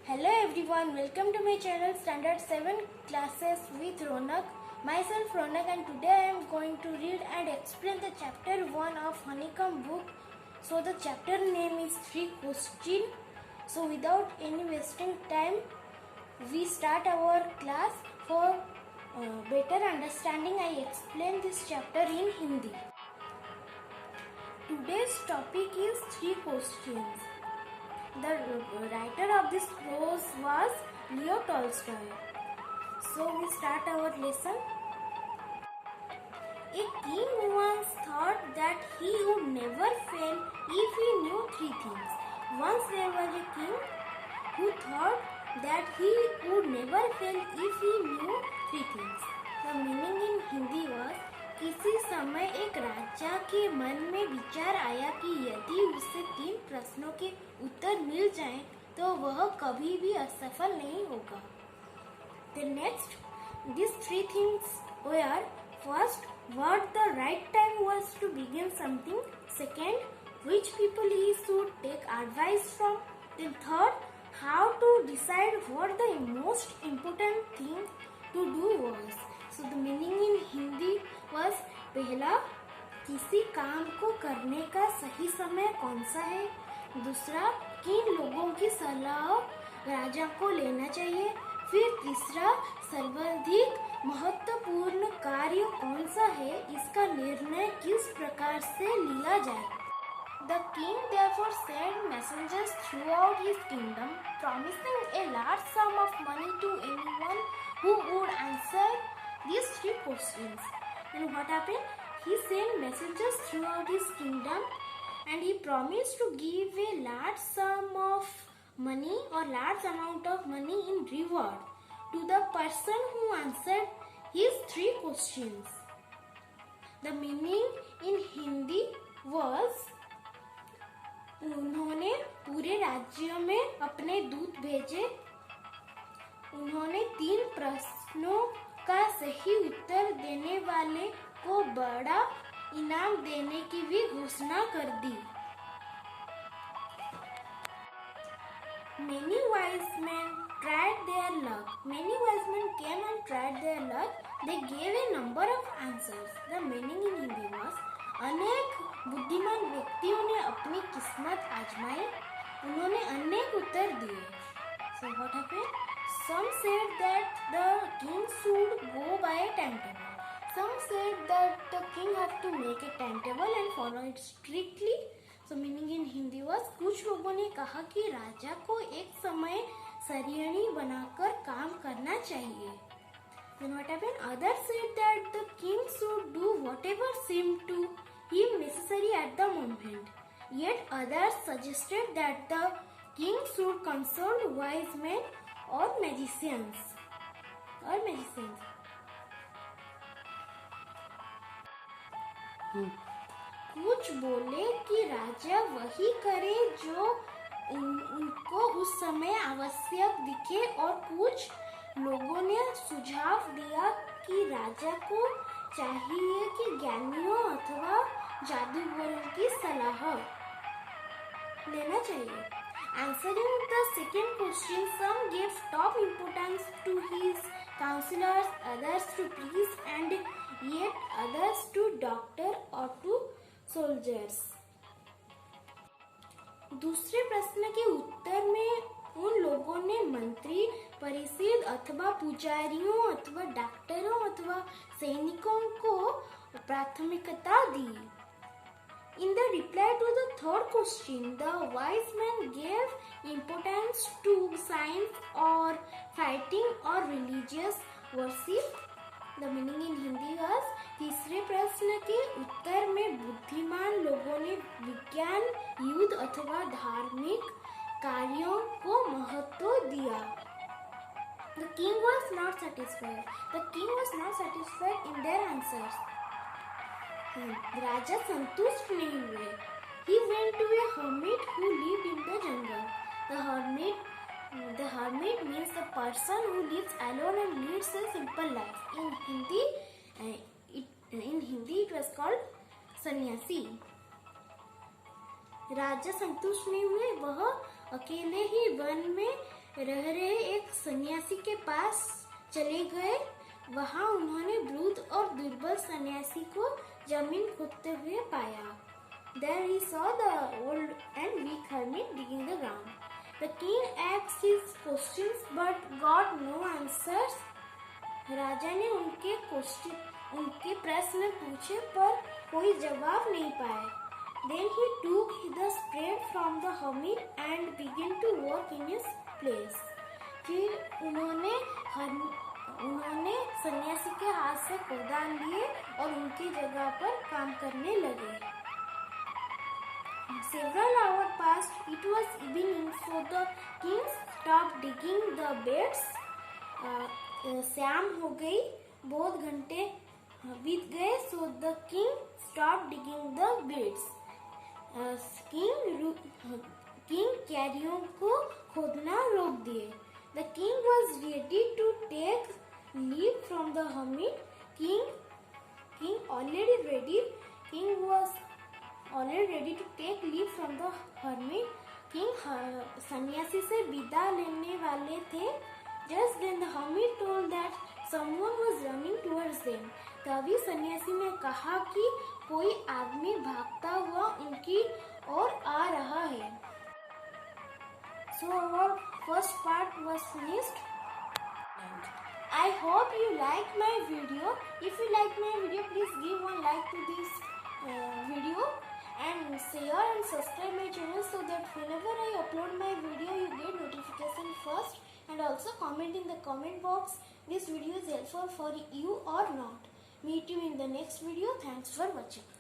Hello everyone, welcome to my channel Standard 7 Classes with Ronak. Myself Ronak, and today I am going to read and explain the chapter 1 of Honeycomb book. So the chapter name is 3 Question. So without any wasting time, we start our class. For better understanding, I explain this chapter in Hindi. Today's topic is 3 questions. The writer of this prose was Leo Tolstoy. So we start our lesson. A king once thought that he would never fail if he knew 3 things. Once there was a king who thought that he would never fail if he knew 3 things. The meaning in Hindi was, किसी समय एक राजा के मन में विचार आया कि यदि उसे 3 प्रश्नों के उत्तर मिल जाएं, तो वह कभी भी असफल नहीं होगा. The next, these 3 things were: first, what the right time was to begin something; second, which people he should take advice from; then third, how to decide what the most important thing to do was. So the meaning in Hindi was, पहला, किसी काम को करने का सही समय कौन सा है; दूसरा, किन लोगों की सलाह राजा को लेना चाहिए; फिर तीसरा, सर्वाधिक महत्वपूर्ण कार्य कौन सा है, इसका निर्णय किस प्रकार से लिया जाए. The king therefore sent messengers throughout his kingdom, promising a large sum of money to anyone who would answer these 3 questions. And what happened? He sent messengers throughout his kingdom and he promised to give a large sum of money or large amount of money in reward to the person who answered his 3 questions. The meaning in Hindi was, उन्होंने पूरे राज्य में अपने दूत भेजे. उन्होंने 3 प्रश्नों का सही उत्तर देने वाले को बड़ा इनाम देने की भी घोषणा कर दी. Many wise men tried their luck. Many wise men came and tried their luck. They gave a number of answers. The meaning in Hindi was, अनेक बुद्धिमान व्यक्तियों ने अपनी किस्मत आजमाई. उन्होंने अनेक उत्तर दिए. So what happened? Some said that the king should go by a timetable. Some said that the king have to make a timetable and follow it strictly. So meaning in Hindi was, कुछ लोगों ने कहा कि राजा को एक समय सारिणी बनाकर काम करना चाहिए. Then what happened? Others said that the king should do whatever seemed to him necessary at the moment. Yet others suggested that the king should consult wise men or magicians. कुछ बोले कि राजा वही करे जो उनको उस समय आवश्यक दिखे, और कुछ लोगों ने सुझाव दिया कि राजा को चाहिए कि ज्ञानियों अथवा जादूगरों की सलाह लेना चाहिए. Answering the second question, some gave top importance to his counselors, others to priests, and yet others to doctor or to soldiers. दूसरे प्रश्न के उत्तर में उन लोगों ने मंत्री, परिषद अथवा पुजारियों अथवा डॉक्टरों अथवा सैनिकों को प्राथमिकता दी. In the reply to the third question, the wise men gave importance to science or fighting or religious worship. The meaning in Hindi was, तीसरे प्रश्न के उत्तर में बुद्धिमान लोगों ने विज्ञान, युद्ध अथवा धार्मिक कार्यों को महत्व दिया. The king was not satisfied. The king was not satisfied in their answers. राजा संतुष्ट नहीं हुए. He went to a hermit who lived in the jungle. The hermit means the person who lives alone and leads a simple life. In Hindi it was called sannyasi. राजा संतुष्ट नहीं हुए. वह अकेले ही one में रह रहे एक सन्यासी के पास चले गए। वहां उन्होंने वृद्ध और दुर्बल सन्यासी को जमीन खोदते हुए पाया। There he saw the old and weak hermit digging the ground. The king asked his questions but got no answers. राजा ने उनके प्रश्न पूछे पर कोई जवाब नहीं पाए। Then he took the spade from the hermit and began to work in his place. फिर उन्होंने सन्यासी के हाथ से कोदाल लिए और उनकी जगह पर काम करने लगे। Several hours passed. It was evening, so the king stopped digging the beds. शाम हो गई, बहुत घंटे बीत गए, so the king stopped digging the beds. King क्यारियों को खोदना रोक दिए। The king was ready to take leave from the hermit. King was already ready to take leave from the hermit. King सन्यासी से विदा लेने वाले थे। Just then the hermit told that someone was running towards them. तभी सन्यासी ने कहा कि कोई आदमी भागता हुआ उनकी ओर आ रहा है। So our first part was finished. I hope you like my video. If you like my video, please give one like to this video and share and subscribe my channel so that whenever I upload my video, you get notification first. And also comment in the comment box this video is helpful for you or not. Meet you in the next video. Thanks for watching.